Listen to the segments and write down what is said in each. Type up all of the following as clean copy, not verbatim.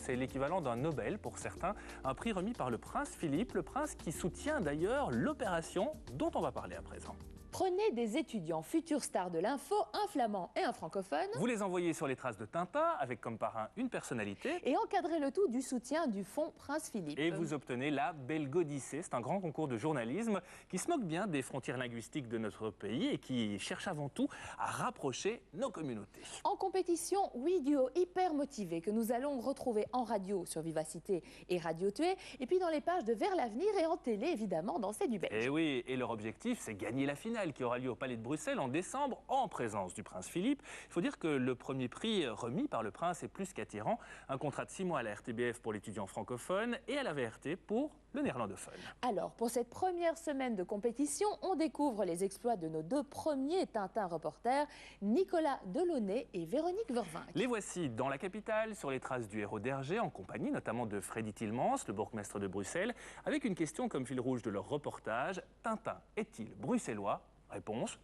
C'est l'équivalent d'un Nobel pour certains, un prix remis par le prince Philippe, le prince qui soutient d'ailleurs l'opération dont on va parler à présent. Prenez des étudiants futurs stars de l'info, un flamand et un francophone. Vous les envoyez sur les traces de Tintin, avec comme parrain une personnalité. Et encadrez le tout du soutien du fonds Prince Philippe. Et vous obtenez la Belgodyssée. C'est un grand concours de journalisme qui se moque bien des frontières linguistiques de notre pays et qui cherche avant tout à rapprocher nos communautés. En compétition, 8 duos hyper motivés que nous allons retrouver en radio sur Vivacité et Radio Tué, et puis dans les pages de Vers l'avenir et en télé évidemment dans C'est du Belge. Et oui, et leur objectif, c'est gagner la finale qui aura lieu au Palais de Bruxelles en décembre en présence du prince Philippe. Il faut dire que le premier prix remis par le prince est plus qu'attirant. Un contrat de 6 mois à la RTBF pour l'étudiant francophone et à la VRT pour le néerlandophone. Alors, pour cette première semaine de compétition, on découvre les exploits de nos deux premiers Tintin reporters, Nicolas Delaunay et Véronique Vervinck. Les voici dans la capitale, sur les traces du héros d'Hergé, en compagnie notamment de Freddy Tillmans, le bourgmestre de Bruxelles, avec une question comme fil rouge de leur reportage. Tintin est-il bruxellois? Réponse,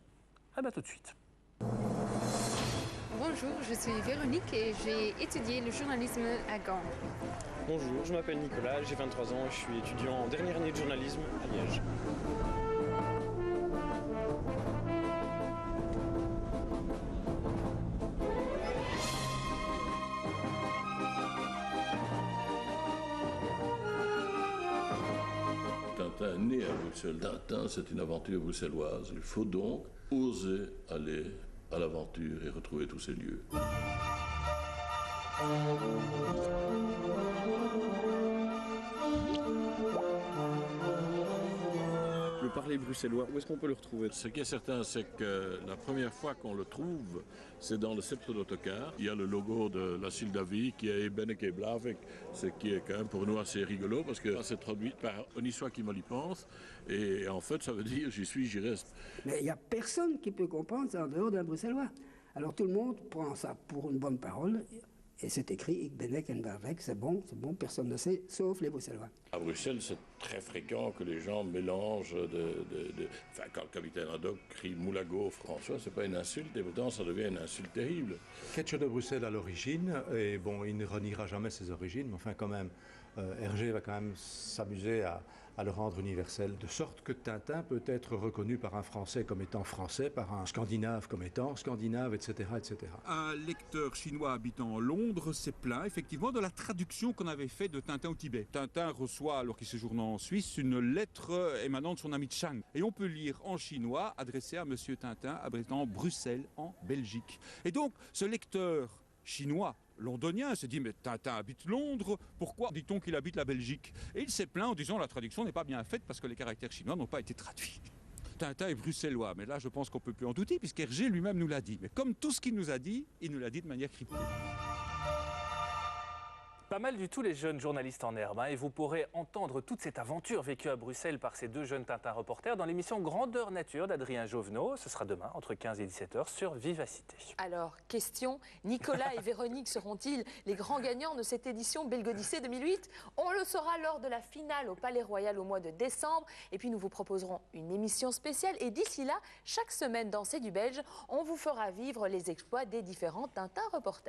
tout de suite. Bonjour, je suis Véronique et j'ai étudié le journalisme à Gand. Bonjour, je m'appelle Nicolas, j'ai 23 ans et je suis étudiant en dernière année de journalisme à Liège. Tintin est né à Bruxelles. Tintin, c'est une aventure bruxelloise. Il faut donc oser aller à l'aventure et retrouver tous ces lieux. Le parler bruxellois, où est-ce qu'on peut le retrouver? Ce qui est certain, c'est que la première fois qu'on le trouve, c'est dans le sceptre d'autocar. Il y a le logo de la Sildavie qui est Benneke et Blavik, ce qui est quand même pour nous assez rigolo parce que c'est traduit par « Honi soit qui me l'y pense » et en fait ça veut dire « j'y suis, j'y reste ». Mais il n'y a personne qui peut comprendre ça en dehors d'un bruxellois. Alors tout le monde prend ça pour une bonne parole. Et c'est écrit Ik Benneke en Blavik, c'est bon, personne ne sait, sauf les Bruxellois. À Bruxelles, c'est très fréquent que les gens mélangent Enfin, quand le capitaine Haddock crie Moulago François, c'est pas une insulte, et pourtant ça devient une insulte terrible. Ketchup de Bruxelles à l'origine, et bon, il ne reniera jamais ses origines, mais enfin quand même, Hergé va quand même s'amuser à le rendre universel, de sorte que Tintin peut être reconnu par un Français comme étant français, par un Scandinave comme étant Scandinave, etc., etc. Un lecteur chinois habitant Londres s'est plaint effectivement de la traduction qu'on avait faite de Tintin au Tibet. Tintin reçoit, alors qu'il séjourne en Suisse, une lettre émanant de son ami Chang. Et on peut lire en chinois, adressée à Monsieur Tintin, habitant Bruxelles, en Belgique. Et donc, ce lecteur chinois, londonien, s'est dit « Mais Tintin habite Londres, pourquoi dit-on qu'il habite la Belgique ?» Et il s'est plaint en disant « La traduction n'est pas bien faite parce que les caractères chinois n'ont pas été traduits. » Tintin est bruxellois, mais là je pense qu'on ne peut plus en douter puisqu'Hergé lui-même nous l'a dit. Mais comme tout ce qu'il nous a dit, il nous l'a dit de manière cryptique. Pas mal du tout les jeunes journalistes en herbe, et vous pourrez entendre toute cette aventure vécue à Bruxelles par ces deux jeunes Tintin reporters dans l'émission Grandeur Nature d'Adrien Jovenot. Ce sera demain entre 15 et 17h sur Vivacité. Alors, question, Nicolas et Véronique seront-ils les grands gagnants de cette édition Belgodyssée 2008? On le saura lors de la finale au Palais Royal au mois de décembre. Et puis nous vous proposerons une émission spéciale. Et d'ici là, chaque semaine dans C'est du Belge, on vous fera vivre les exploits des différents Tintin reporters.